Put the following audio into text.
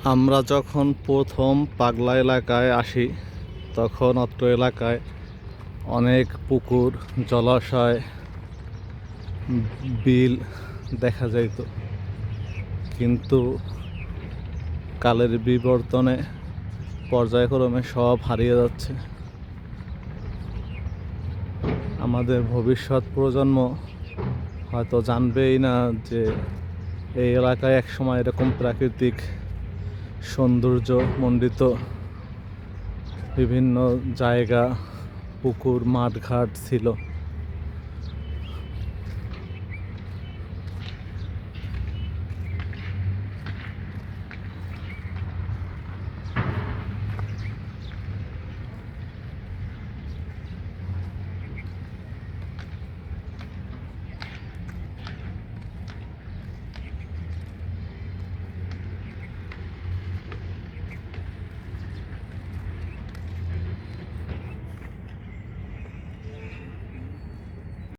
আমরা যখন প্রথম পাগলা এলাকায় আসি তখন অত্র এলাকায় অনেক পুকুর, জলাশয়, বিল দেখা যাইত, কিন্তু কালের বিবর্তনে পর্যায়ক্রমে সব হারিয়ে যাচ্ছে। আমাদের ভবিষ্যৎ প্রজন্ম হয়তো জানবেই না যে এই এলাকায় একসময় এরকম প্রাকৃতিক সৌন্দর্য মণ্ডিত বিভিন্ন জায়গা, পুকুর, মাঠঘাট ছিল।